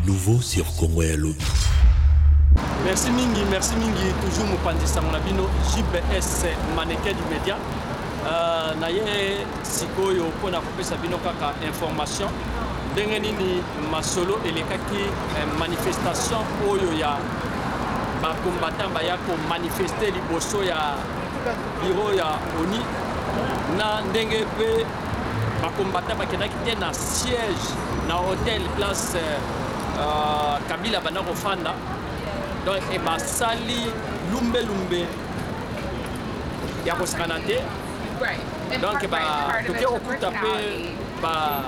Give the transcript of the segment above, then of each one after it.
nouveau sur Congo ya Lobby. Merci Mingi, toujours Moupandi Samonabino, JBS mannequin du média. Naye sikoyo pona kopesa bino kaka information. Ndenge nini masolo elekaki manifestation oyo ya ba combattant ba ya ko manifester liboso ya bureau ya ONI na ndenge pe ba combattant ba kenaki te na siège na hôtel place Kabila bana kofanda. Donc et ba sali lumbe ya koskana te. Donc ba toke okuta pe ba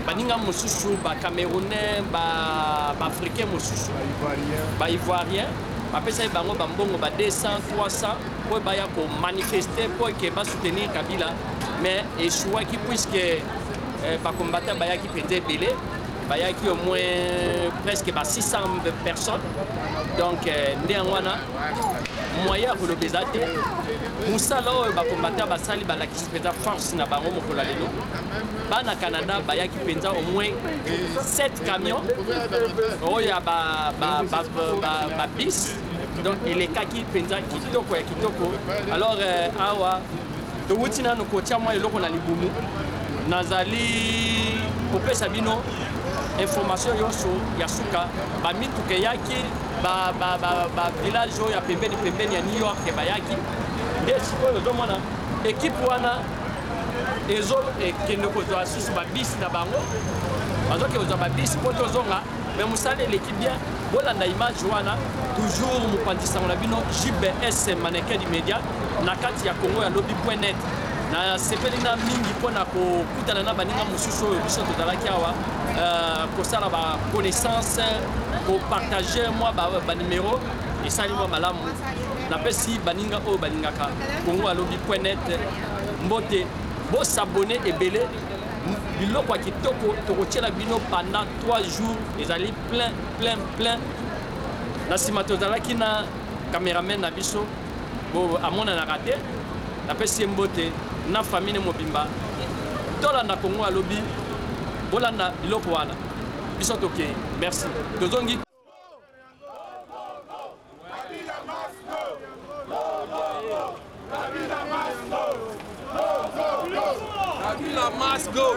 baninga mosusu ba Camerounais ba africain mosusu ba ivoirien ba pesa bango ba mbongo ba 200 300 pour ba ya ko manifester pour que ba soutenir Kabila mais échoua qui puisque ba combattant ba ya qui pendait belé ba ya qui au moins presque ba 600 personnes donc néanmoins moyen pour le bezate musala oyo ba combattant ba sali ba la qui pesa force na bango mokola lelo bana Canada ba ya qui penza au moins 7 camions oya ba bis donc il est kaki penza kitoko ya kitoko alors awa to wutina no kocha moi eloko na libumu nazali kopesa bino information yoso ya suka ba mituke yaki ba village ya pembeni ya New York ba yaki desiko yo mona équipe wana ezo ekende kozwa susu ba bis na bango bazoki kozwa ba bis poto zonga mais musale l'équipe bien bolanda image wana toujours mopandisa na bino JBS mannequin du média na kati ya Congo ya lobby.net na sepeli na mingi pona ko kutana na baninga mususu oyo biso tozalaki awa kosala ba connaissance ko partager moi ba numéro esali moi malamu na pesi baninga oyo balingaka Congo ya lobby.net mbote bo s'abonner ebele biloko ya kitoko tokotiela bino pendant 3 jours ezali plein na sima tozalaki na cameraman na biso bo amona na raté na pesi mbote na famille mobimba tolanda Congo ya lobby bolanda biloko wana biso toke merci tozongi Kabila must go.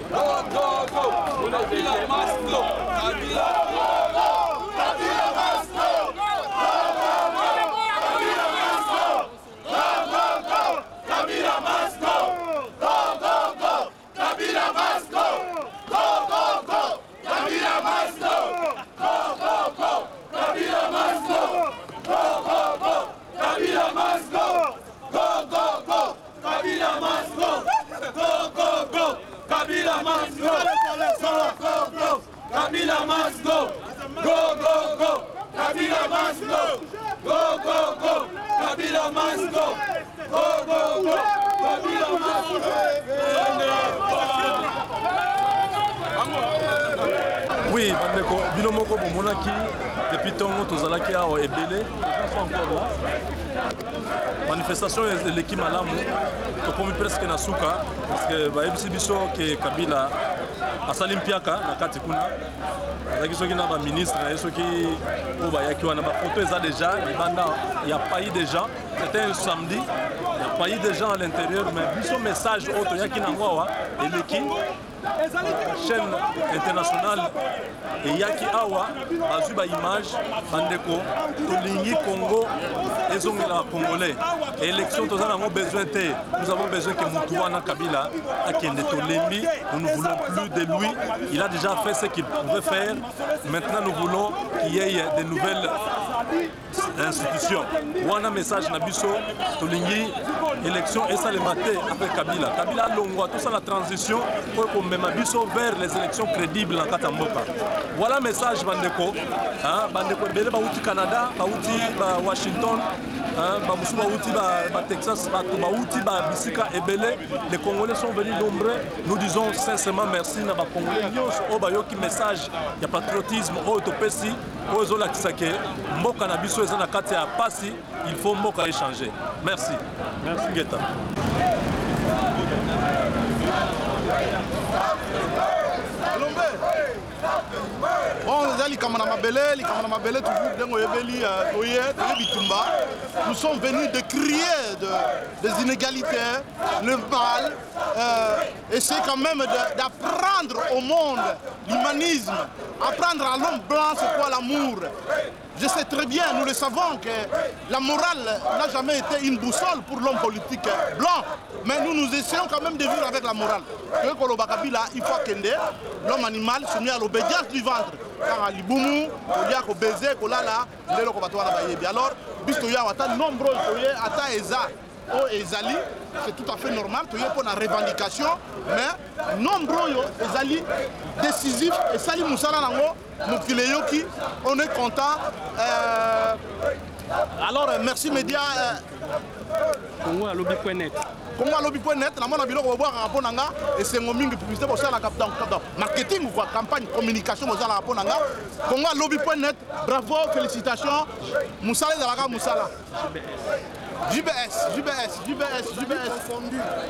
Go, go, go. Kabila must go. Kabila must go. Kabila must go. Go, go, go. Kabila must go. Go, go, go. Kabila must go. Go, go, go. Kabila must go. Go, go, go. Kabila must go. Go, go, go. Kabila must go. Go, go, go. Kabila must go. Go, go, go. Kabila must go. Go, go, go. Kabila must go. Go, go, go. Kabila must go. Go, go, go. Kabila must go. Oui, bandeko, bino moko bomonaki depuis tongo tozalaki awa ebele encore là. Manifestation de l'équipe malamu tokomi presque na suka parce que bayebisi biso ke Kabila asali mpiaka na kati kuna azaki soki na ba ministre na soki o bayaki wana ba photo eza déjà libanda il y a pas eu de gens c'était un samedi il y a pas eu de gens à l'intérieur mais biso message auto yaki na ngwa et l'équipe chaîne internationale et yaki awa bazui ba image bandeko tolingi Congo ezongela congolais élection tozana avons besoin te nous avons besoin que Moutouana Kabila akende tolembi nous ne voulons plus de lui il a déjà fait ce qu'il pouvait faire maintenant nous voulons qu'il y ait de nouvelles institutions wana message na biso tolingi élection et ça le matin après Kabila longwa tout ça la transition pour qu'on mette biso vers les élections crédibles dans Katamboka voilà message bandeko bandeko bele ba uti Canada ba uti ba Washington ba musu ba uti ba Texas ba uti ba bisika ebele les Congolais sont venus nombreux nous disons sincèrement merci na ba Congolais nyonso o ba yoki message ya patriotisme o topesi o zola kisake mboka na biso eza na kati ya pasi il faut mboka échanger merci Ngeta On Nous sommes venus de crier des inégalités, le mal, essayer quand même d'apprendre au monde l'humanisme, apprendre à l'homme blanc c'est quoi l'amour. Je sais très bien, nous le savons, que la morale n'a jamais été une boussole pour l'homme politique blanc. Mais nous essayons quand même de vivre avec la morale. Il faut que l'homme animal se met à l'obédience du ventre. Alors, nombreux c'est tout à fait normal, pour la revendication, mais nombreux décisifs et Sali Moussala on est content. Alors merci média. Congo Lobby.net. Congo Lobby.net, la mona biloko boire rapport nanga et c'est ngomingi publicité pour ça la marketing ou quoi campagne communication pour ça la rapport nanga. Congo Lobby.net, bravo, félicitations. Moussala Zalaka Moussala. JBS.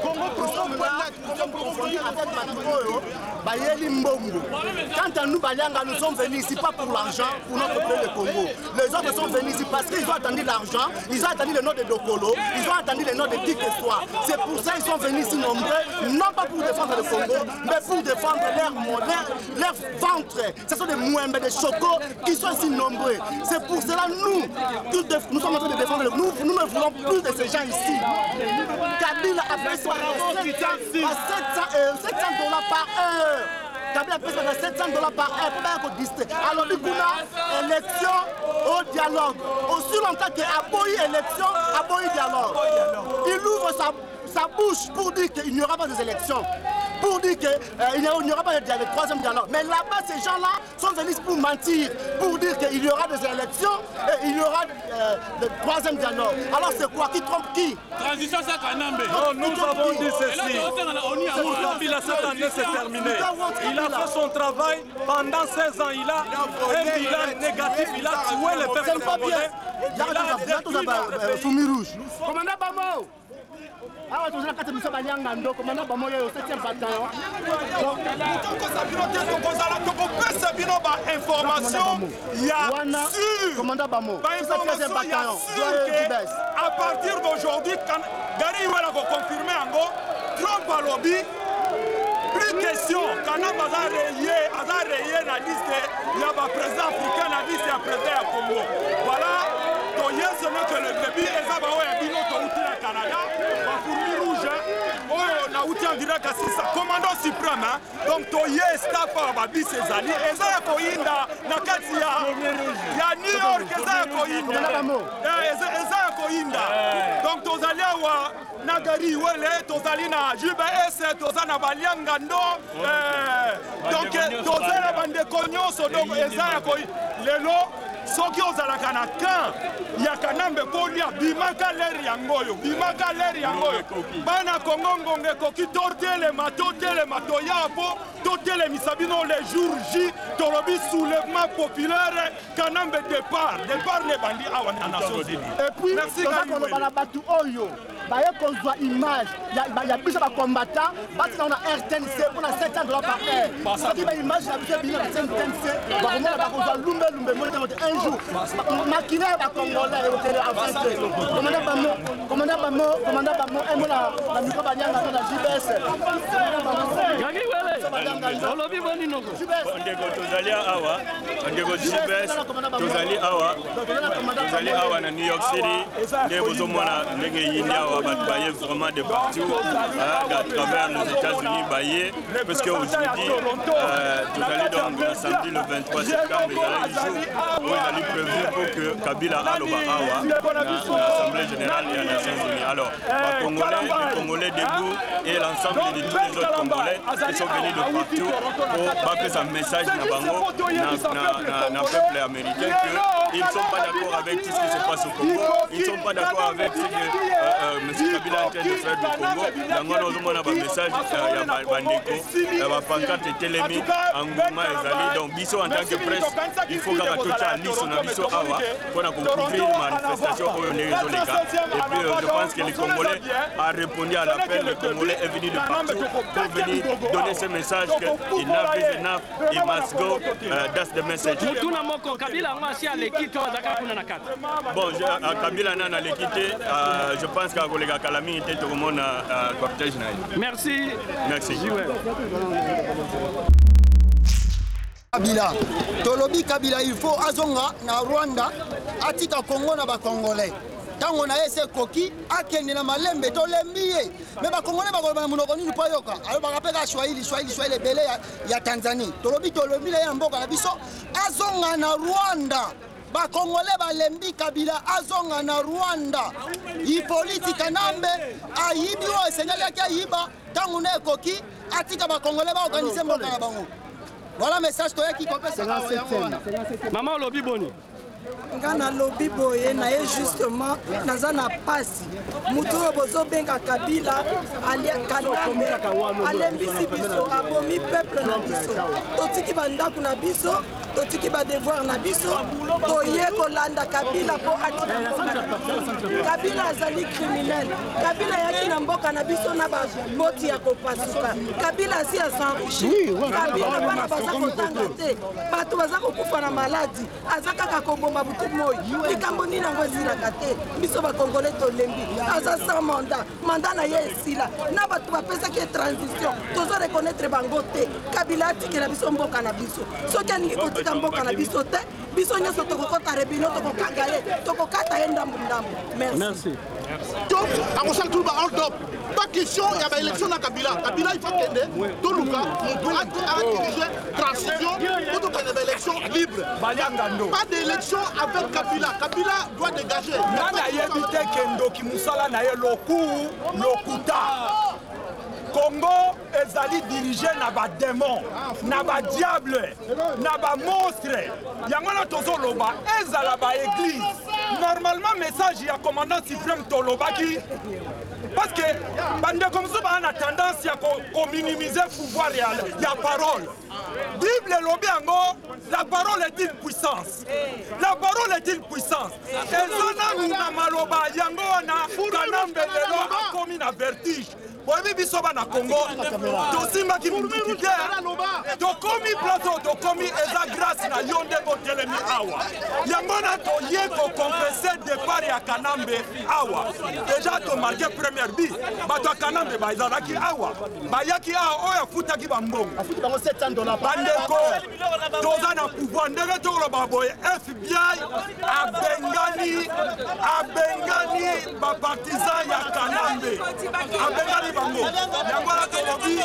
Congo confondu avec Matikoyo, Bayeli Mbongo. Quant à nous, Bayanga, nous sommes venus ici pas pour l'argent, pour notre peuple de Congo. Les autres sont venus ici parce qu'ils ont attendu l'argent, ils ont attendu le nom de Dokolo, ils ont attendu le nom de qui que soit. C'est pour ça qu'ils sont venus ici nombreux, non pas pour défendre le Congo, mais pour défendre leur ventre. Ce sont des mouembes, des chocos qui sont ici nombreux. C'est pour cela nous sommes en train de défendre le Congo. Nous ne voulons plus de ces gens ici. Kabila a fait $700 par heure. Kabila a fait $700 par heure pour faire un district. Alors, il y a élection au dialogue. Aussi longtemps qu'il y a élection, dialogue. Il ouvre sa bouche pour dire qu'il n'y aura pas des élections. Pour dire qu'il n'y aura pas de troisième dialogue. Mais là-bas, ces gens-là sont venus pour mentir, pour dire qu'il y aura des élections et il y aura le troisième dialogue. Alors c'est quoi? Qui trompe qui? Transition, c'est Kanambe. Non, nous avons dit ceci. Kabila, cette année, c'est terminé. Il a fait son travail pendant 16 ans. Il a un bilan négatif. Il a tué les peuples congolais. Il a Fumi rouge. Commandant Bamo. Ah ouais, tu as commandant Bamo, 7e bataillon. Information, il y a sûr. Commandant Bamo, à partir d'aujourd'hui, quand Gary Wela va confirmer en gros, Trump a lobby. Plus question, quand on a rayé la liste, il y a un président africain, la liste est un président Congo. Voilà, donc hier ce n'est que le début, et ça va être un Canada, rouge, on a outil en direct à 600, commandant suprême, donc Toye staff à Babi Césali, et ça a Koyinda, Nakatia, il y a New York, et ça a Koyinda, et ça a Koyinda, donc Tozalia wa Nagari Wele, Tozalina, JBS, Tozana Baliangando, donc Tozala Bande Konyoso, donc et ça a Koyinda, soki ozalaka na kan ya Kanambe kolia bimaka leri yangoyo bana Kongo ngonge koki totelema toya po totelemisa bino le jour J tolobi soulèvement populaire Kanambe départ les bandits awa na Nations Unies. Et puis merci Kanambe batu oyo baye kozwa image ya biso ba combattant bati na RTNC pour $700 par heure. Soki ba image ya biso bino RTNC ba komona ba kozwa lumbe un jour maquinaire ba congolais et au africain. Commandant Bamo et moi la micro banyanga na JBS. Gagi wele. Olobi boni noko. Ndeko tozali awa, ndeko JBS tozali awa na New York City. Ndeko zomona ndenge yindi awa bat baye vraiment de partout à travers les États-Unis baye parce que aujourd'hui tozali donc samedi le 23 septembre il y a un jour où il a prévu pour que Kabila aloba awa na l'Assemblée générale des Nations Unies. Alors, les Congolais debout et l'ensemble de tous les autres Congolais qui sont venus de partout pour passer un message na bango na peuple américain que ils ne sont pas d'accord avec tout ce qui se passe au Congo. Ils ne sont pas d'accord avec ce que M. Kabila est en train de faire du Congo. Dans le message, il y a Bandeko, il y a Pancarte et Télémi, Angouma et Zali. Donc, Bisso en tant que presse, il faut que tout ça lisse son Bisso Awa pour couvrir la manifestation au Néo. Et puis, je pense que les Congolais ont répondu à l'appel. Les Congolais est venu de partout pour venir donner ce message que enough is enough, it must go. That's the message. Bon, Kabila n'a l'équité. Je pense qu'à Golega Kalami était tout le monde à cortège. Merci. Merci. Kabila. Tolobi Kabila, il faut azonga na Rwanda, atika Congo na ba Congolais. Tango na ese koki akende na malembe to lembiye. Mais ba Congolais ba ko munoko ni po yoka. Alo ba kapeka Swahili bele ya Tanzanie. Tolobi le ya mboka na biso azonga na Rwanda. Ba Congolais ba lembi Kabila azonga na Rwanda. Ipoliti Kanambe ayibi o senyali yake ayiba tango na koki atika ba Congolais ba organiser mboka na bango. Voilà message to yaki ko pesa. Maman lobi boni. Ngana lobi boye na ye justement naza na pasi mutu bozo benga Kabila ali Kanambe alembisi biso abomi peuple na biso totiki bandaku na biso totiki ba devoir na biso toye kolanda Kabila po atika Kabila azali criminel Kabila yaki na mboka na biso na ba moti ya kopasuka Kabila si s'enrichir Kabila bana baza kotanga te bato baza kokufa na maladi azaka kakobomba butu moi likambo nini yango ezilaka te biso bakongole tolembi aza sans mandat na ye esila na bato bapesaki ye transition tozo reconnaître bango te Kabila atikela biso mboka na biso soki alingi kotika mboka na biso te biso nyonso tokokota rebino tokokanga ye tokokata ye ndambu-ndambu. Merci. Donc, à Rochelle Touba, hold up. Pas question, il y a une élection à Kabila. Kabila, il faut qu'aider. Tout le cas, on doit diriger transition pour qu'il y ait une élection libre. Pas d'élection avec Kabila. Kabila doit dégager. Nana yebite kendo ki musala na ye lokuta. Congo ezali dirigé na ba démon, na ba diable, na ba monstre. Yango na tozo loba ezala ba église. Normalement message ya commandant suprême tolobaki parce que bande comme ça a tendance à minimiser le pouvoir réel, la parole. Bible lobby ango, la parole est une puissance. La parole est une puissance. Et zona na maloba yango na Kanambe lelo a commis na vertige. Oui, bisoba na Congo, tosima ki multiplicitaire, tokomi plateau, tokomi eza grâce na yonde botelemi awa. Yangona to yeko confesser départ ya Kanambe awa. Déjà to marqué première bi, bato Kanambe ba izalaki awa. Ba yaki awa oya futaki ba mbongo. Afuti bango $700. Bandeko, toza na pouvoir ndenge to lo baboye FBI abengani ba partisan ya Kanambe. Abengani bango. Yangwala tolobi.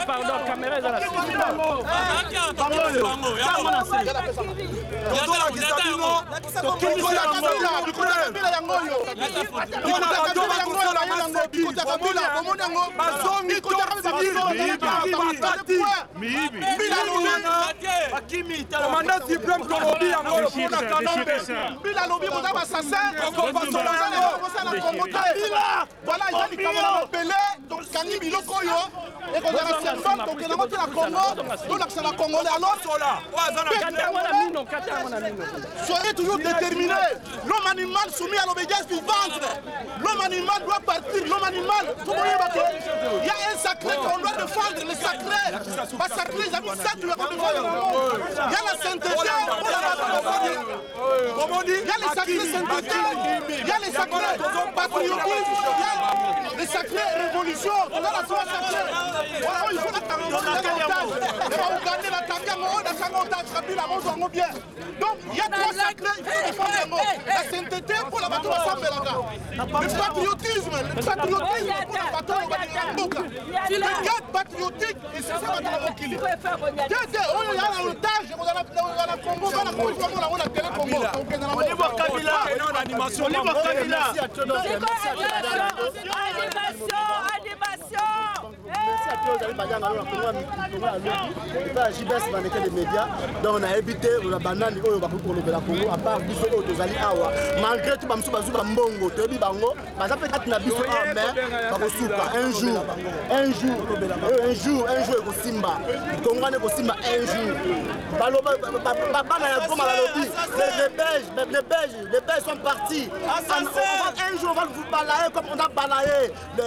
Pardon, caméra est là. Voilà, il y a des camarades appelés, donc Kani Biloko yo, et qu'on a la symbole, donc il y a la Congo, donc l'accent à Congolais. Alors, soyez toujours déterminés. L'homme animal soumis à l'obédience du ventre. L'homme animal doit partir. L'homme animal, tout le monde il y a un sacré qu'on doit défendre, le sacré. Pas sacré, les amis, ça tu dois défendre. Il y a la sainteté, il y a les sacrés sainteté, il y a les sacrés patriotisme, il y a les sacrés révolutions. On a la foi sacrée. Voilà, il faut la bien. Donc, il y a trois sacrés, il faut défendre la sainteté pour la bateau ensemble. Le patriotisme pour la bateau ensemble. Le garde patriotique, et c'est ça que nous avons killé. Il y a un otage, on a la Congo, on a la Congo. On y voit Kabila, on a animation. On y voit Kabila. Animation. merci à tous les Badianga, JBS Maneke des médias. Donc on a évité la banane pour le Congo, à part Biso Tozali Awa. Malgré tout, Bamsou Bazouba Mbongo, Tebi Bango, ça peut être na Biso Awa, mais un jour, et Simba. Congo ne Simba un jour. Les Belges sont partis. Un jour, on va vous balayer comme on a balayé le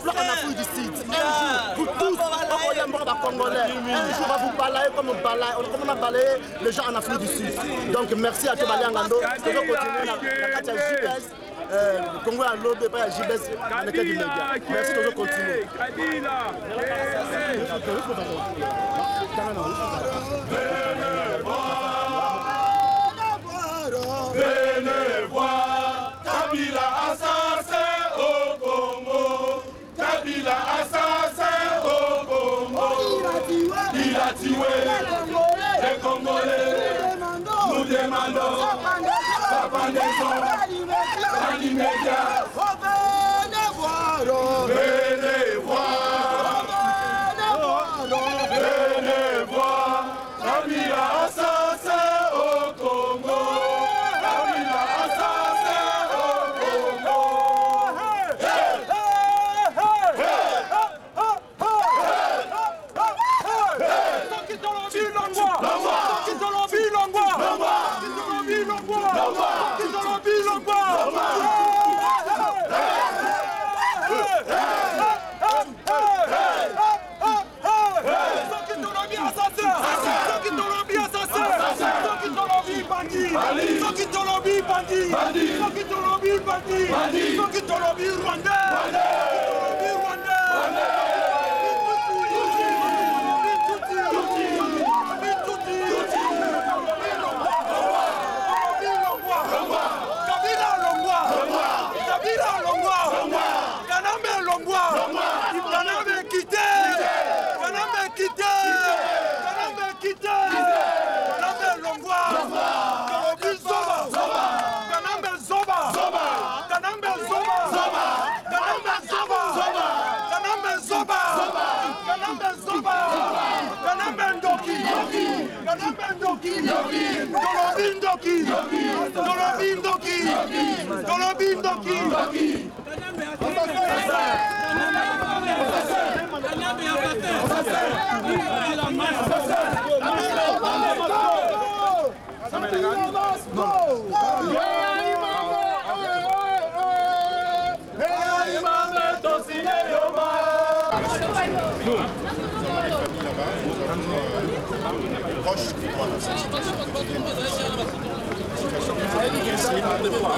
blanc en Afrique du Sud. Un jour, pour tous, on est mort Congolais. Un jour, on va vous balayer comme on a balayé les gens en Afrique du Sud. Donc, merci à tous les Ngando. On va continuer la carte JBS. Congo a l'autre, pas JBS, on est du média. Merci de continuer. Venez voir Kabila assassin au Congo. Kabila assassin au Congo. Il a tué les Congolais. Nous demandons sa pendaison dans l'immédiat. Venez voir. Venez voir. Venez voir Kabila assassin au Congo.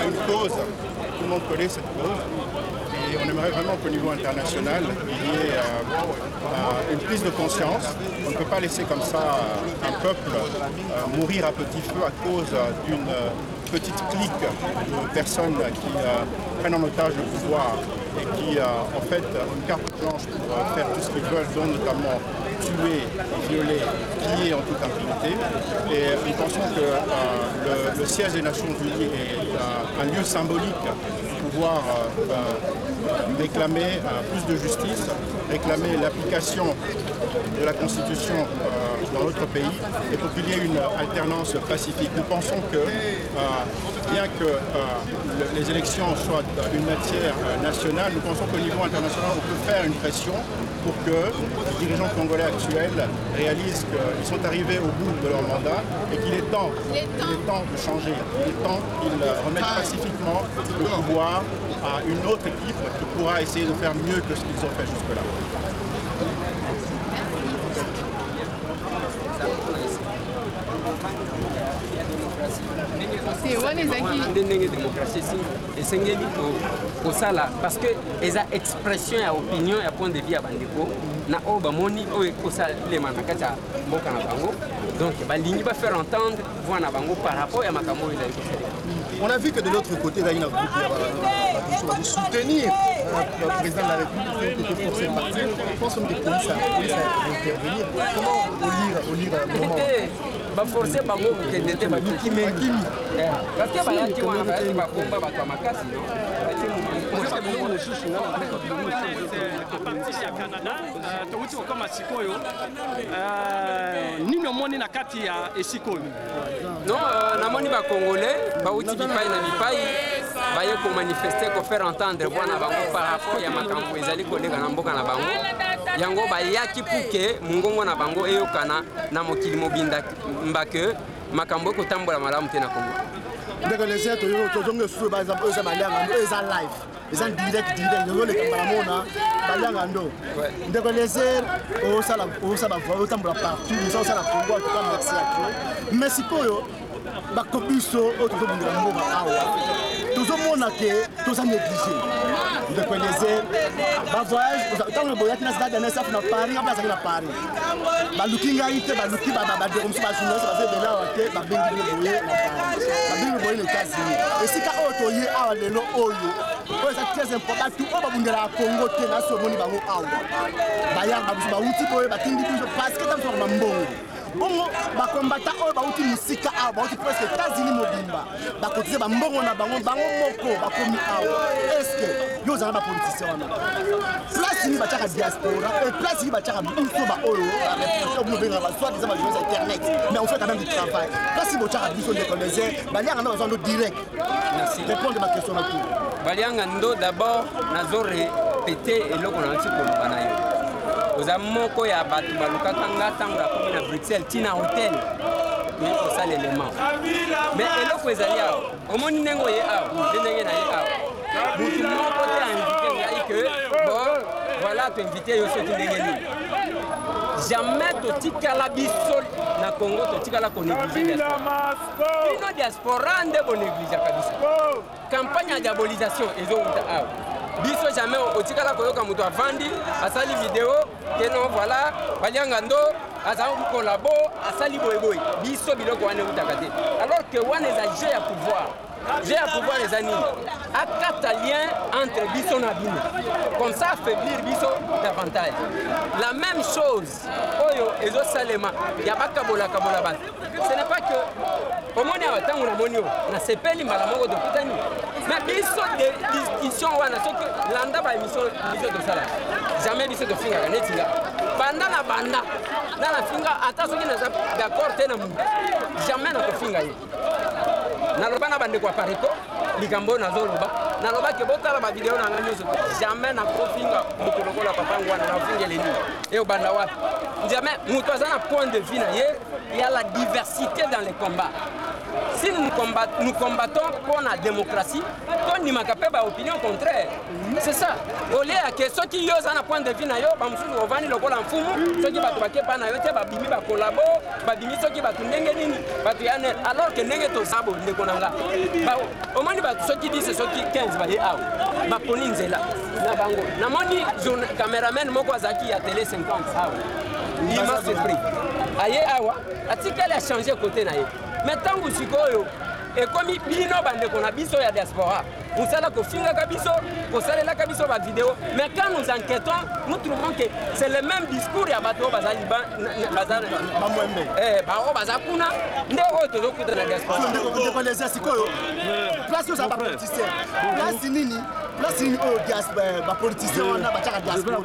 Une cause, tout le monde connaît cette cause, et on aimerait vraiment qu'au niveau international, il y ait une prise de conscience. On ne peut pas laisser comme ça un peuple mourir à petit feu à cause d'une petite clique de personnes qui prennent en otage le pouvoir et qui en fait une carte blanche pour faire tout ce qu'ils veulent, dont notamment tuer, violer, piller en toute impunité. Et nous pensons que le siège des Nations Unies est un lieu symbolique pour pouvoir réclamer plus de justice, réclamer l'application de la Constitution dans notre pays et pour qu'il y ait une alternance pacifique. Nous pensons que bien que les élections soient une matière nationale, nous pensons qu'au niveau international, on peut faire une pression pour que les dirigeants congolais actuels réalisent qu'ils sont arrivés au bout de leur mandat et qu'il est temps de changer. Il est temps qu'ils remettent pacifiquement le pouvoir à une autre équipe qui pourra essayer de faire mieux que ce qu'ils ont fait jusque-là. parce que eza expression ya opinion ya point de vue ya bandeko na o bamoni o ekosalema na kati ya mboka na bango, donc balingi ba faire entendre voix na bango par rapport ya makambo eza ekosala. On a vu que de l'autre côté, il y a un groupe de soutenir le président de la République qui était forcé de partir. Je pense que les polices à intervenir. Comment au lire le moment? Forcé par moi que n'était pas qui parce que bayaki wana bayaki bakomba bato makasi non partir ya Canada touti kokoma sikoyo nini omoni na kati ya esika oyo? Non, namoni bacongolais bauti bipai na bipai baye komanifeste kofaire entendre voix na bango par rapport ya makambo ezali koleka na mboka na bango yango bayaki puke mongongo na bango eyokana na mokili mobimba ke makambo ekotambola malamu te na Congo. ndeko les autres tozonga susu baza balanga ndo eza live eza direct ndeko mona balanga ndo ndeko les autres osala voix otambola partout nous osala Congo en tout cas merci à toi merci koyo bakobiso tozobundela mboka awa tozomona ke toza négligé ndeko les autres ba voyage tant boyaki na stade na safu na Paris ngaba azali na Paris baluki ngai te baluki badeko mosusu bajournaliste bazebela awa te babengi boye na Paris babengi boye na États-Unis esika oyo toye awa lelo oyo eza très important tu oyo babundela ya Congo te naso omoni bango awa bayanga biso bauti boye batindi biso parce que tamsoko mambongo bongo bakombata oyo bauti musika awa bauti presque États-Unis mobimba bakotize bambongo na bango moko bakomi awa eske yo ozala bapoliticien wana place ni batiaka diaspora et place ni batiaka biso baoyo barepression bobenga baswat eza bajournaliste internet mais on fait quand même du travail place botiaka biso ndeko leze balianga ndo bazando direct merci répondre ma question na tout balianga ndo d'abord nazo répéter eloko na ntiko bana yo oza moko ya bato balukaka nga ntango akomi na Bruxelles tina hotel oye kosala élément mais eloko ezali awa omoni ndenge oye awa ndenge na ye awa mutu moko te ainvite ngai ke bon voilà toinvite yo soki ndenge nini jamais totikala biso na Congo totikala konéglige bino diaspora nde bonégligeaka biso campagne ya diabolisation ezowuta awa biso jamais otikala koyoka moto avandi asali video ke non voilà balianga ndo azali kolabo asali boyeboye biso biloko wana eutaka te alors que wana eza jeu ya pouvoir jeu ya pouvoir eza nini akata lien entre biso na bino comme ça affaiblir biso davantage la même chose oyo ezosalema ya bakabolakabola bato ce n'est pas que omoni awa ntango namoni oyo nasepeli mbala moko tokutani mais biso de discussion wana soki landa baémission biso tosala jamais biso tofingaka neti nga banda na banda nafinga ata soki naza d'accord te na mutu jamais nakofinga ye naloba na bandeko ya pareko likambo nazoloba nalobaki botala bavideo na ngai nyonso jamais nakofinga moto lokola papango wana nafingele nini eyo banda wapi jamais moto aza na point de vue na ye y a la diversité dans les combats. Si nous combattons pour la démocratie, on n'y manque pas d'opinion contraire. C'est ça. Au lieu que ceux qui ont un point de vue, ils ont vendu le col en fou, ceux qui ont pas na yote, babimi ba collabo, babimi ceux qui battent n'engeni, alors que n'engeni to sabo ne konanga. Au moins ceux qui disent ceux qui 15 va y avoir. Ma ponine là. Na bango. Na moni caméraman moko azaki à télé 50 awa. L'immense surpris. Aye awa, atikali a changé côté na ye. Mais tant que sikoyo et comme bino bande qu'on a biso ya diaspora on sala ko finga kabiso ko sala la kabiso ba vidéo mais quand nous enquêtons nous trouvons que c'est le même discours ya bato bazali bazana mamwembe ba o bazakuna ndeko tozokuta na diaspora ndeko les sikoyo place ça ba politicien place nini place ni o diaspora ba politicien wana ba taka diaspora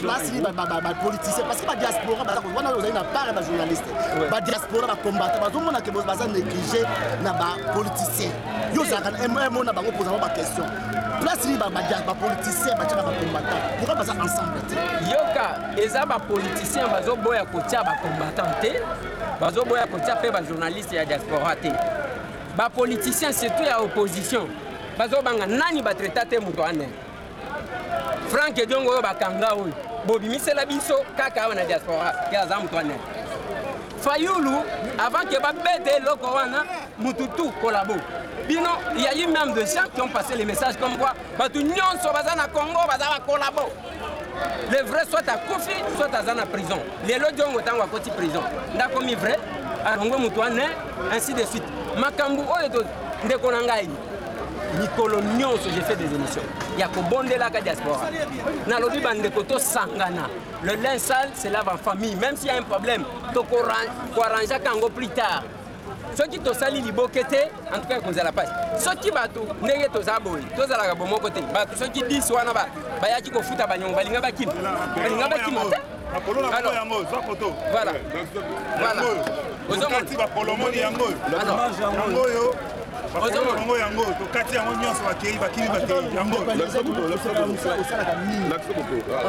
place ni ba politicien parce que ba diaspora ba wana ozali na part ba journaliste ba diaspora ba combattant ba zomona ke baza négliger na ba politicien yo zaka mo na bango poser ba question place ni ba politicien ba taka ba combattant pourquoi baza ensemble yoka eza ba politicien bazo boya kotia ba combattant te bazo boya kotia pe ba journaliste ya diaspora te ba politicien surtout ya opposition bazo banga nani ba traiter muto ane Frank Ediongo ba kanga oyo bobimisela biso kaka wana diaspora ya za muto ane Fayulu avant que ba bête lokowana mututu collabo bino il y a eu même des gens qui ont passé les messages comme quoi batu nyonso baza na Congo baza ba collabo les vrais soit à Kofi soit à Zana prison les lodjongo tango koti prison ndako mi vrai alongo mutu ane ainsi de suite makambu oyo ndeko na ngai Nicolo nyonso j'ai fait des émissions ya ko bondela ka diaspora na lobi bandeko to sangana le linge sale c'est lave en famille même s'il y a un problème to ko arranger kango plus tard ceux qui to sali libokete en tout cas kozala pasi ceux qui bato ndenge to zaboy to zala ka bomo côté bato ceux qui disent wana ba bayaki ko futa banyongo balinga bakim voilà Ozongo yango to kati yango nyonso bakei bakili bakei yango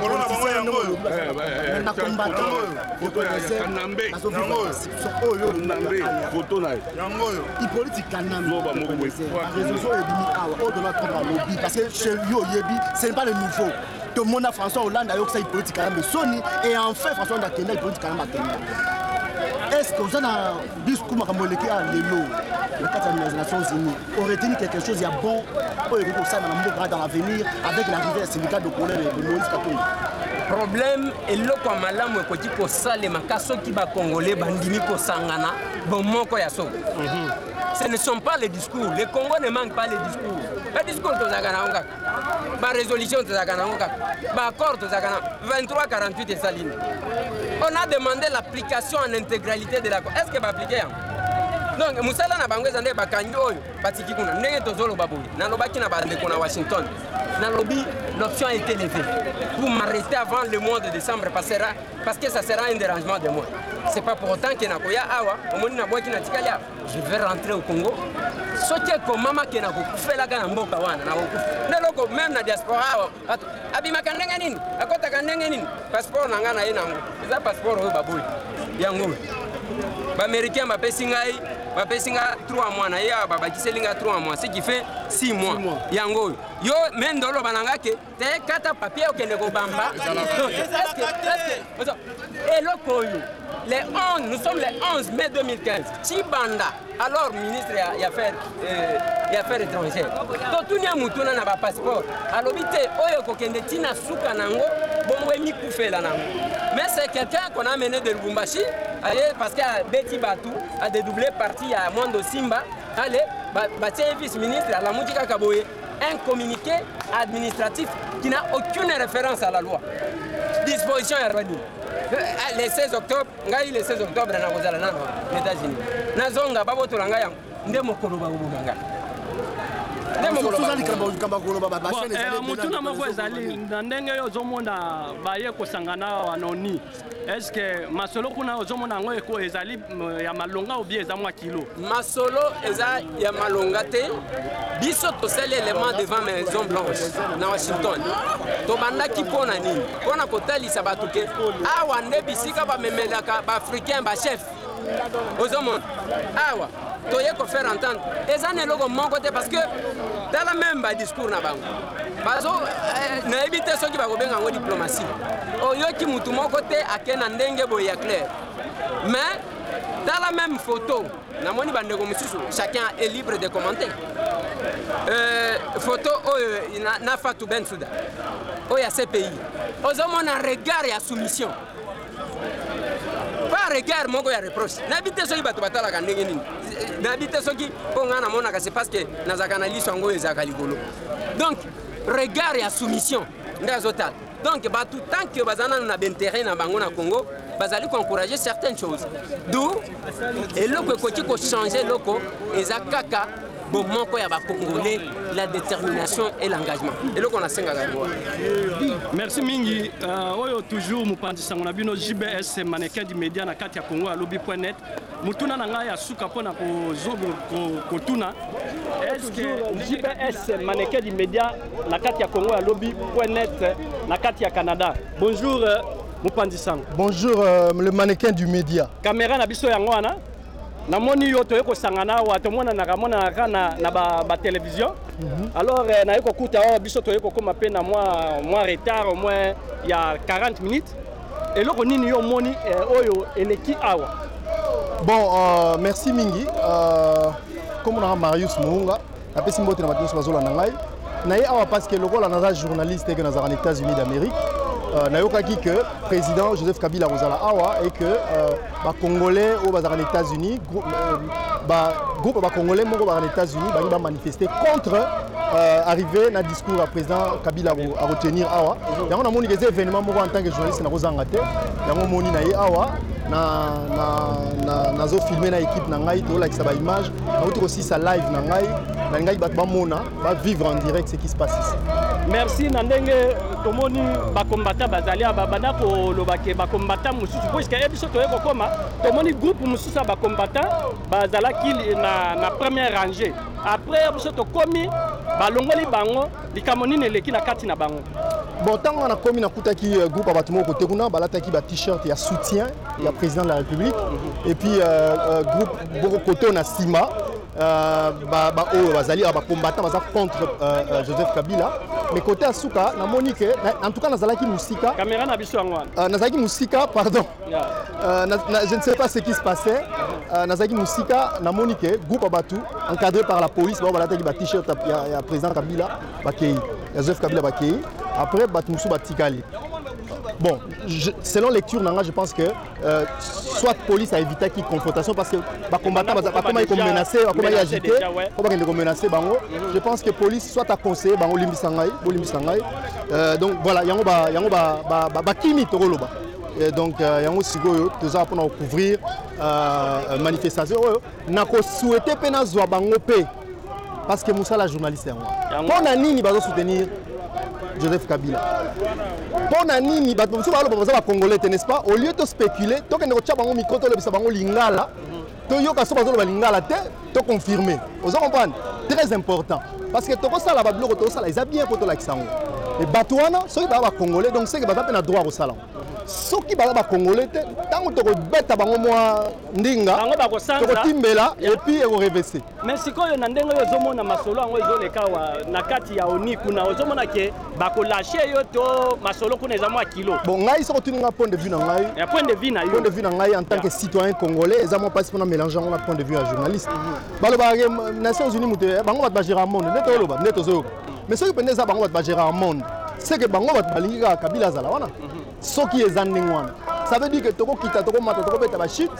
kolona bango yango na combattant foto ya Kanambe oyo Kanambe foto na yango Hippolyte Kanambe réseau ebimi awa au donner contre lobby parce que chez yo yebi ce n'est pas le nouveau tout le monde a François Hollande a eu ça Hippolyte Kanambe Sony et enfin François Hollande a kenna Hippolyte Kanambe est-ce que vous avez un discours makamoleki à l'élo le cadre des Nations Unies aurait tenu quelque chose il y a bon pour ça dans l'avenir avec l'arrivée du syndicat de colère de Moïse Katumbi problème et le quoi malamu ekoti ko salema kaso ki ba congolais bandimi ko sangana bon moko ya so ce ne sont pas les discours les Congolais ne manquent pas les discours les discours to zakana onga ba résolution to zakana onga ba accord to zakana 2348 et saline on a demandé l'application en intégralité de l'accord est-ce que va appliquer donc musala na bango ezande bakangi oyo batiki kuna ndenge tozolo baboyi na lobaki na bande kuna Washington na lobby l'option a été levée pour m'arrêter avant le mois de décembre parce que ça sera un dérangement de moi c'est pas pour autant que nakoya awa omoni na boki na tikalia je vais rentrer au Congo sote ko mama ke na ko fela kana mboka wana na ko neloko même na diaspora awa abima kandenga nini akota kandenga nini passeport na ngana yena ngo eza passeport oyo baboyi yango ba américain ba pesingai 3 mois na ya baba kiselinga 3 mois ce qui fait 6 mois yango yo mendolo bananga ke te kata papier okende ko bamba et le koyo les 11 nous sommes les 11 mai 2015 Chibanda alors ministre des affaires étrangères to tunya mutuna na ba passeport alobite oyo kokende tina suka nango bomwe mikufela nango mais c'est quelqu'un qu'on a amené de Lubumbashi parce qu'il y a Betty Batou a dédoublé parti à Mondo Simba allez batie vice-ministre à la Moutika Kaboye un communiqué administratif qui n'a aucune référence à la loi disposition erronée le 16 octobre ngai le 16 octobre na kozala na les États-Unis nazonga babotola ngai nde mokolo ba ubanga mutuna moko ezali na ndenge oyo ozomona baye kosangana wanoni est-ce que masolo kuna ozomona yango eko ezali ya malonga ou bien eza mwa kilo masolo eza ya malonga te biso tosali élément devant Maison Blanche na Washington tobandaki mpona nini mpona kotalisa bato ke awa nde bisika bamemelaka baafricain bachef ozomona awa toye ko faire entendre eza neloko moko te parce que dans la même discours na bango bazo na ebite soki bakobenga ngo diplomatie oyoki mutu moko te akena ndenge boye ya clair mais dans la même photo namoni bandeko mosusu chacun est libre de commenter photo oyo na Fatou Bensouda oyo ya CPI ozomona regard ya soumission pas regard moko ya reproche nabite soki bato batalaka ndenge nini nabite soki po nga namonaka c'est parce que nazaka na liso yango ezaka likolo donc regard ya soumission nde azotala donc bato tant que bazana na bintérêt na bango na Congo bazali encourager certaines choses d'où eloko ekoki kochanger eloko eza kaka bomoko ya bakongolais la détermination et l'engagement eloko nasengaka yango. Merci mingi oyo toujours mopanzisango na bino JBS mannequin du média na kati ya Congo ya lobby.net mutuna na ngai ya suka pona kotuna est-ce que JBS mannequin du média na kati ya Congo ya lobby.net na kati ya Canada bonjour mopanzisango. Bonjour le mannequin du média. Caméra na biso yango wana namoni yo toye kosangana wa tomona na ba télévision alors na yeko kuta wa biso toye kokoma pe na moi retard au moins il y a 40 minutes et loko nini yo moni oyo eleki awa. Bon merci mingi comme on a Marius Mounga na pesi mbote na bato bazola na ngai na ye awa parce que lokola naza journaliste que naza aux États-Unis d'Amérique nayokaki que président Joseph Kabila kozala awa et que ba congolais au bazala aux États-Unis groupe ba congolais moko ba aux États-Unis ba manifester contre arriver na discours à président Kabila à retenir awa yango na moni que événement moko en tant que journaliste na kozanga te yango moni na ye awa nazo filmer na équipe na ngai to like ça ba image na aussi ça live na ngai na ngai ba mona ba vivre en direct ce qui se passe ici. Merci Nandenge tomoni ba combattant bazali bana ko lobake ba combattant mususu parce que ebiso to eko koma tomoni groupe mususu ba combattant bazala ki na première rangée après ebiso to komi ba longoli bango likamoni ne leki na kati na bango. Bon, tant on a commis na kutaki groupe à bâtiment côté kuna balataki ba t-shirt il y a soutien il y a président de la République et puis groupe beaucoup côté on a Sima bazali ba combattant baza contre Joseph Kabila mais côté Asuka na Monique en tout cas nazalaki musika caméra na biso ngwana nazalaki musika pardon je ne sais pas ce qui se passait nazalaki musika na Monique groupe abatu encadré par la police balataki ba t-shirt il y a président Kabila bakei Joseph Kabila bakei après batumsu batikali. Bon, selon lecture je pense que soit police a évité qu'il confrontation parce que les combattants comment ils menacé, comment ils agité, comment ils menacé bango. Je pense que police soit a conseillé bango limbisangai, donc voilà, yango ba kimi tokoloba. Et donc yango sigoyo toza pour couvrir manifestation na ko souhaiter pena zwa bango pe parce que Moussa la journaliste yango. Pona nini bazo soutenir Joseph Kabila. Pour nani ba congolais n'est-ce pas au lieu de spéculer to que ne tcha bango micro to le bisa bango lingala to yoka so bazo ba lingala te to confirmer. Vous comprenez? Très important parce que to ko sala ba bloko to sala ils a bien pour to la kisango. Et batouana ceux qui ba congolais donc c'est que ba na droit au salon. Ceux qui ba congolais te tango to ko beta bango moi ndinga bango ba ko sanza to timbela et puis e ko reverser. Mais sikoyo na ndengo yo zomona masolo yango ezoleka wa na kati ya oni kuna ozomona ke ba ko lâcher yo to masolo kuna eza mwa kilo. Bon ngai so tuninga point de vue na ngai. Ya point de vue na yo. Point de vue na ngai en tant que citoyen congolais eza mo pas pour mélanger on point de vue à journaliste. Balo ba Nations Unies muté bango ba gérer monde neto loba neto zo. Mais ceux qui pensent ça bango ba gérer un monde. C'est que bango ba linga Kabila zala wana. Ce qui est wana. Ça veut dire que toko kita toko mata toko beta ba shit.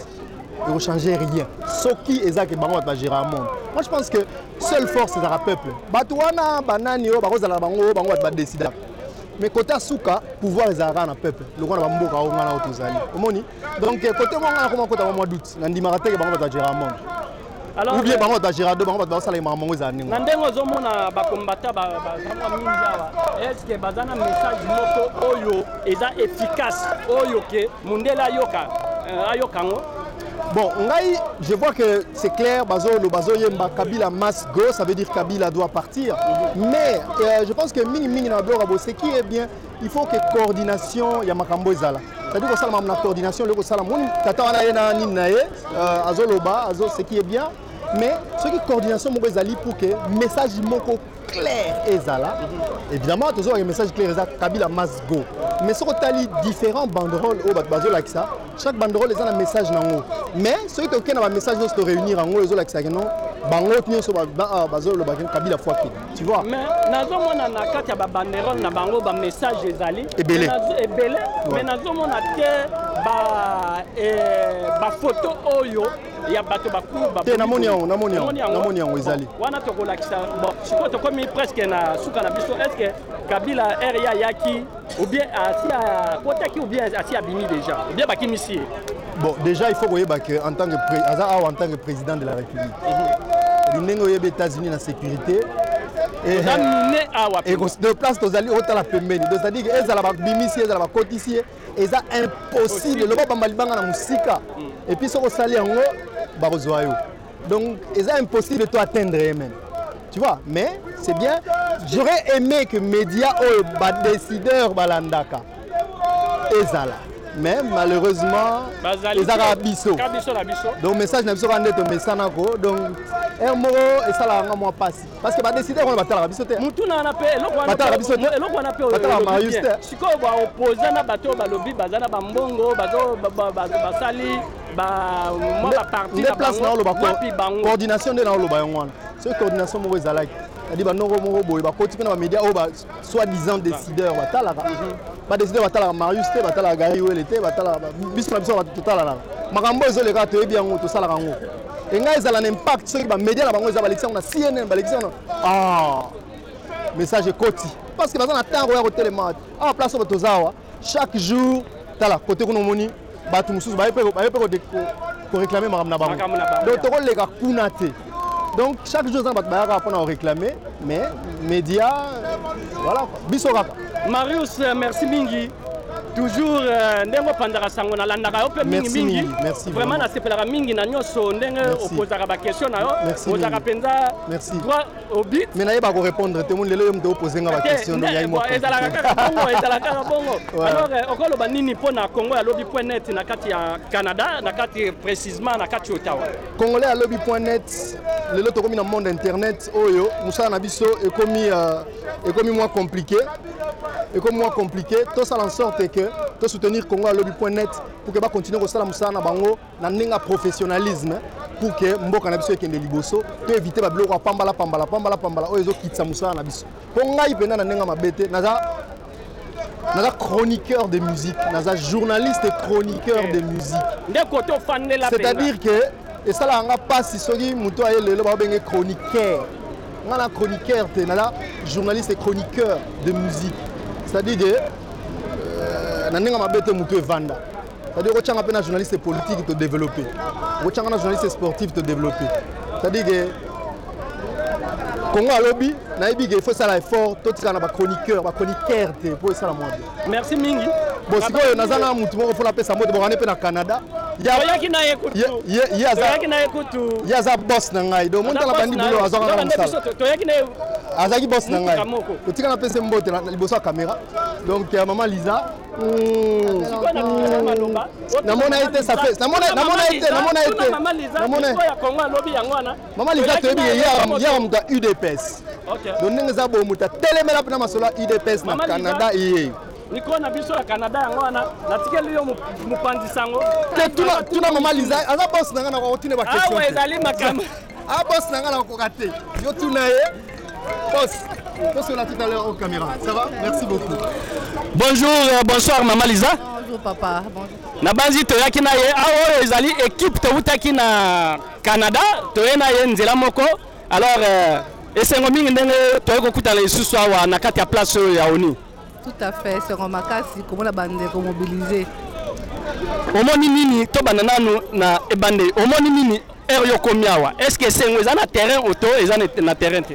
Il ne change rien. Ce qui est ça que bango va gérer un monde. Moi je pense que seule force c'est le peuple. Batouana banani o bango zala bango va décider. Mais côté Asuka pouvoir les arrêter na peuple. Le roi na mboka o ngana otozali. Omoni. Donc côté moi comment côté moi doute. Nandi marate que bango va gérer un monde. Alors, ou bien bango va gérer deux bango va sala mamango za ningo. Nandengo zomona ba combattant ba minzawa. Est-ce que bazana message moko oyo eza efficace oyo ke mundela yoka ayokango? Bon, je vois que c'est clair, le bazo yemba Kabila must go, ça veut dire Kabila doit partir. Mais je pense que ce qui est bien, il faut que coordination ya makambo ezala. C'est-à-dire que ça la coordination le sala mon tata wana na ninaye azoloba azo ce qui est bien, mais ce qui coordination mo ezali pour que message moko clair ezala. Évidemment, toujours un message clair ezala Kabila must go. Mais ce que différents banderoles au bazo like ça, chaque banderole est un message nango. Mais ceux qui ont un message de se réunir en haut les like ça non, bango tenir sur bazo le bakin Kabila fois qui. Tu vois. Mais nazo mona na kati ya banderole na bango ba message ezali. Ebele. Mais nazo mona te ba photo oyo ya bato baku ba. Te namoni yango ezali. Wana to ko like ça. Bon, siko to comme presque na suka na biso est-ce que Kabila area yaki ou bien Asia côté qui ou bien Asia bimi déjà ou bien bakimisi. Bon déjà il faut que en tant que président de la République. L'inengo yebe États-Unis na sécurité et de place tozali ota la pembeni. C'est-à-dire que ezala bakimisi ezala bakotisi eza impossible le ba malibanga na musika et puis soko sali yango ba kozwa yo. Donc eza impossible de atteindre même. Tu vois, mais c'est bien. J'aurais aimé que les médias ou les décideurs balandaka ezala. Mais malheureusement, les arabiso. Donc le message n'a pas été message nako. Donc un mot et ça la moi passe. Parce que les décideurs on va battre arabiso. Mutu na appel, eloko wana pe Marius. Siko ba opposer na bato balobi bazana ba mbongo, bazo basali ba moi la partie na bango. Coordination de na lo ba yongwana. C'est coordination mo ezalaki. C'est-à-dire que nous avons des médias soi-disant décideurs. Pas décideurs, Marius, Gary, Marambo, les gars, tu es bien, tout ça. Et là, ils ont un impact sur les médias, on a CNN, message est côté. Parce que nous avons un temps où on a place chaque jour, côté de bato mosusu baye pe ko réclamer makambo na bango donc tokoleka kuna te donc chaque jour bato bayaka mpona réclamer mais média voilà biso kaka. Marius, merci mingi. Toujours ndengo pandaka sango na landaka yo pe mingi vraiment na sepelaka mingi na nyoso ndenge opposaka ba question na yo ozaka penza droit au but mais naye ba ko répondre te mon lelo yo mto opposer nga ba question no yayi mo ezalaka kaka bongo alors okolo ba nini pona Congo ya lobby.net na kati ya Canada na kati précisément na kati Ottawa Congolais ya lobby.net lelo to komi na monde internet oyo musala na biso ekomi moins compliqué et comme moi compliqué, tout ça en sorte que de soutenir Congo à lobby.net pour que va continuer au salam na bango na ninga professionnalisme pour que mboka na biso ekende liboso to éviter ba bloko pambala oyo zo kitsa musala na biso. Pour ngai pena na ninga mabete naza chroniqueur de musique, naza journaliste et chroniqueur de musique. C'est-à-dire que et ça là nga passe soki muto aye lelo ba benge chroniqueur. Nga chroniqueur te naza journaliste et chroniqueur de musique. C'est-à-dire que naninga mabete mutu evanda. C'est-à-dire que tu as un journaliste politique te développer. Tu as un journaliste sportif te développer. C'est-à-dire que Congo à lobby, il faut ça l'effort, tout ça na ba chroniqueur pour ça la moindre. Merci mingi. Bon si ko nazana mutu moko faut la pesa mode bon na Canada. Yaza boss na ngai do monta la bandi bulo azanga na msala. Azaki boss na ngai. Otika na pesa mbote na liboso ya caméra. Donc maman Lisa namona été ça fait namona été maman Lisa te bi ya muta UDPS. Donc ndenge bo muta telemela na masola UDPS na Canada iye. Niko na biso ya Canada yango wana natikeli yo mupanzi sango tuna mama Lisa aza boss nanga na ko tine ba question ah ezali makama boss nanga na ko kate yo tuna ye boss on l'a tout à l'heure aux caméras. Ça va? Merci beaucoup. Bonjour, bonsoir maman Lisa. Bonjour papa. Bonjour. Na banzi to yaki na ye awo ezali équipe to utaki na Canada to yena ye nzela moko alors esengo mingi ndenge to yeko kutana lisusu awa na kati ya place ya Oni. Tout à fait, c'est Romakasi, comment la bande est mobilisée. Omoni nini to banananu na ebande omoni nini eryo komiawa est-ce que c'est na terrain auto et na terrain te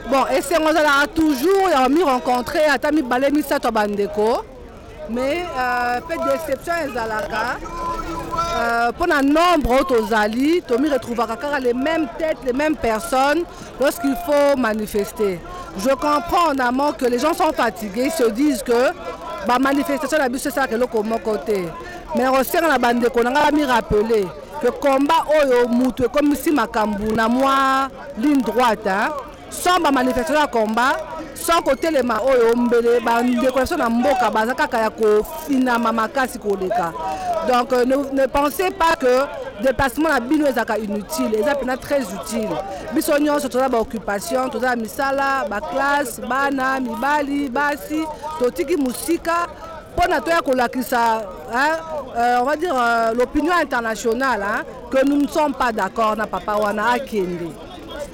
bon et c'est on a toujours mi rencontré atami balemi sato bandeko mais peu de déception ezalaka pour un nombre tozali to mi retrouvera car les mêmes têtes les mêmes personnes lorsqu'il faut manifester. Je comprends en amont que les gens sont fatigués, ils se disent que la manifestation la c'est ça que l'on mon côté. Mais aussi dans la bande qu'on a mis rappeler que le combat oyo mutu comme si makambu na moi ligne droite hein, sans la manifestation de combat sans côté les ma oyo mbele ba décoration na mboka bazaka kaya ko fina mamakasi koleka. Donc ne pensez pas que déplacement à bino ezaka inutile, ezaka très utile. Biso nyonso toza ba occupation, toza misala, ba classe, bana, mibali, basi, totiki musika pona toya kolakisa on va dire l'opinion internationale hein, que nous ne sommes pas d'accord na papa wana akende.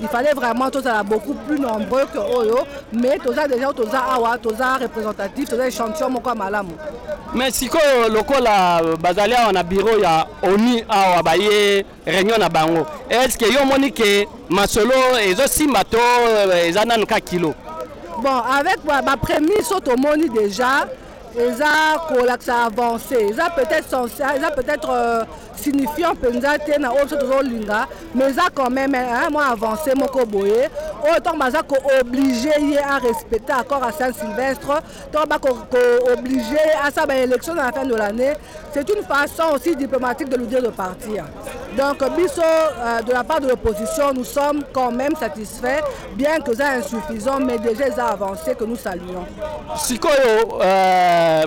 Il fallait vraiment tous être beaucoup plus nombreux que Oyo, mais tous déjà tous awa, tous représentatifs, tous champions moko malamu. Mais si ko lokola bazalia na bureau ya Oni awa baye réunion na bango. Est-ce que yo moni que masolo ezo simato ezana nka kilo? Bon, avec ma prémisse automoni déjà ça avancé, ça peut-être signifiant peut-être na autre linga, mais ça quand même moi avancé moko boye, autant baza ko obligé à respecter accord à Saint-Sylvestre, tant ba ko obligé à sa élection à la fin de l'année, c'est une façon aussi diplomatique de nous dire de partir. Donc biso de la part de l'opposition, nous sommes quand même satisfaits, bien que ça insuffisant, mais déjà ça avancé que nous saluons. Sikoyo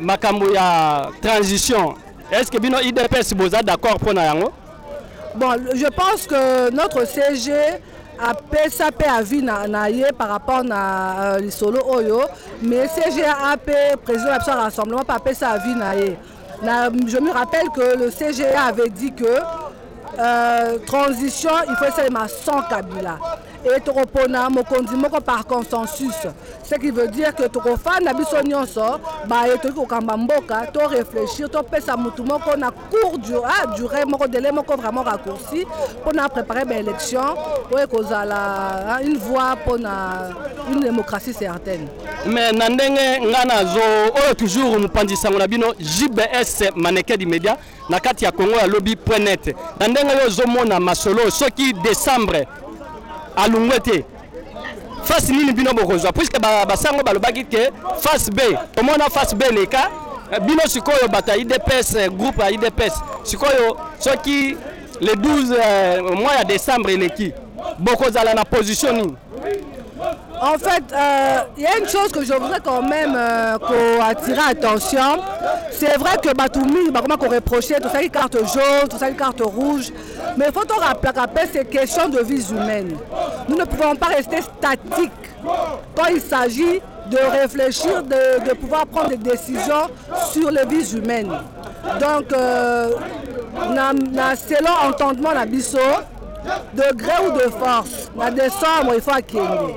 makambo ya transition. Est-ce que bino IDPS boza d'accord pour na yango? Bon, je pense que notre CG a PSAP à vie par rapport à l'Isolo Oyo, mais CG a président de la rassemblement pas PSA à vie je me rappelle que le CGA avait dit que transition, il faut essayer sans Kabila. et tokopona mokonzi moko par consensus. Ce qui veut dire que tokofanda biso nyonso ba etoki kokamba mboka to réfléchir to pesa mutu moko na court durée moko délai moko vraiment raccourci pour préparer l'élection pour ekozala une voie pour une démocratie certaine. Mais nandenge ngana zo oyo toujours mupandisango na bino JBS maneke di média na kati ya Congo ya lobby.net nandenge yo zo mona masolo soki décembre alungwete face nini bino bokozwa puisque basango balobaki ke face B omona face B leka bino sikoyo bata IDPS groupe ya IDPS sikoyo soki le 12 mois de décembre eleki bokozala na position nini? En fait, il y a une chose que je voudrais quand même attirer attention. C'est vrai que Batoumi, comment qu'on reprochait tout ça, les cartes jaunes, tout ça, les cartes rouges. Mais il faut te rappeler ces questions de vies humaines. Nous ne pouvons pas rester statiques quand il s'agit de réfléchir, de pouvoir prendre des décisions sur les vies humaines. Donc, selon entendement la biso, de gré ou de force, en décembre, il faut acquérir.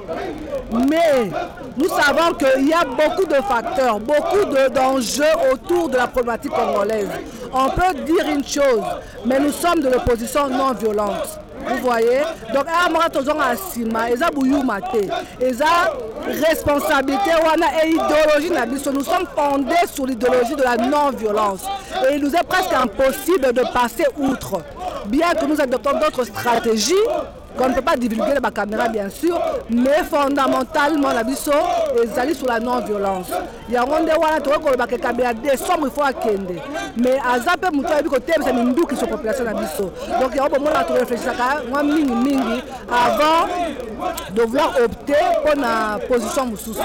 Mais nous savons qu'il y a beaucoup de facteurs, beaucoup d'enjeux autour de la problématique congolaise. On peut dire une chose, mais nous sommes de l'opposition non violente. Vous voyez? Donc, responsabilité et idéologie, nous sommes fondés sur l'idéologie de la non-violence. Et il nous est presque impossible de passer outre. Bien que nous adoptons d'autres stratégies, qu'on ne peut pas divulguer la caméra bien sûr, mais fondamentalement la biso est allée sur la non-violence. Il y a un monde où décembre il faut akende, mais à Zapé Moutou a dit que c'est une qui sont population la biso. Donc il y a un moment où on réfléchit à mingi avant de vouloir opter pour la position moussous.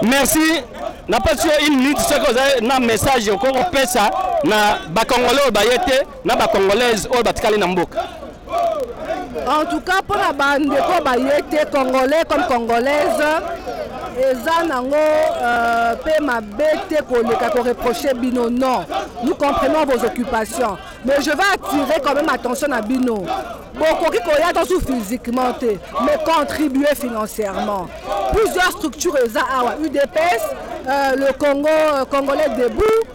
Merci. N'a pas sur une minute ce que vous avez un message au Congo pesa na ba Congolais au bayete na ba Congolaise au batikali na mboka. En tout cas, pour la bande de bayete congolais comme congolaise, non. Nous comprenons vos occupations, mais je vais attirer quand même attention à Bino. Beaucoup qui sont physiquement, mais contribuer financièrement. Plusieurs structures, UDPS, le Congo congolais debout.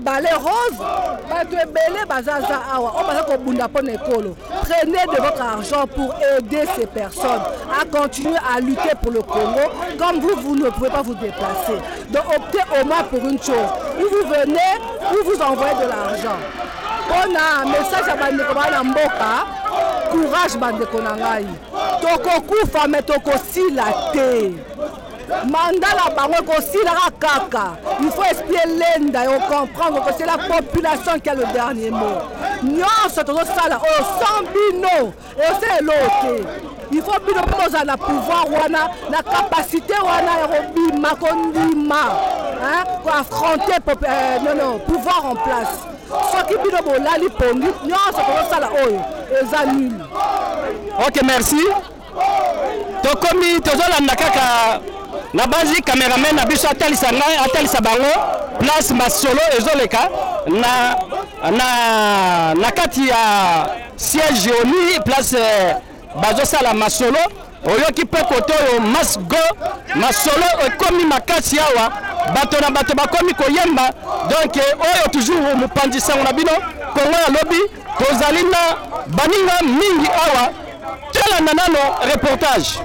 Balai rose, prenez de votre argent pour aider ces personnes à continuer à lutter pour le Congo. Comme vous ne pouvez pas vous déplacer. Donc optez au moins pour une chose. Où vous venez, où vous envoyez de l'argent. On a un message à Bandeko Mboka. Courage Bandeko Nangai. Toko kufa mais toko silate. Mandala bango kosila kaka. Il faut expliquer l'enda et on comprend que c'est la population qui a le dernier mot. Nyonso tozo sala o sambino et c'est l'autre. Il faut bino poser na pouvoir wana na capacité wana ya robima kondima. Hein pour affronter pouvoir en place. Ce qui bino bolali pongi nyonso tozo sala oyo eza nul. OK, merci. Tokomi tozolanda kaka na bazi cameraman na biso atalisa bango place masolo ezoleka na kati ya siège oni place bazo sala masolo oyoki pe koto yo masgo masolo ekomi makasi awa bato na bato bakomi koyemba donc oyo toujours mupandisango na bino Congo ya lobby tozali na baninga mingi awa tela nanano reportage.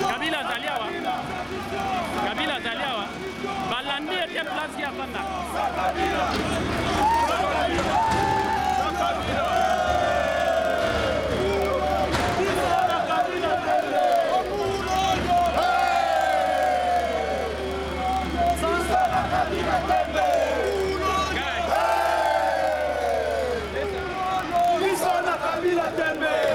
Kabila Zaliawa, balandi était place ya banda. Kabila Tembe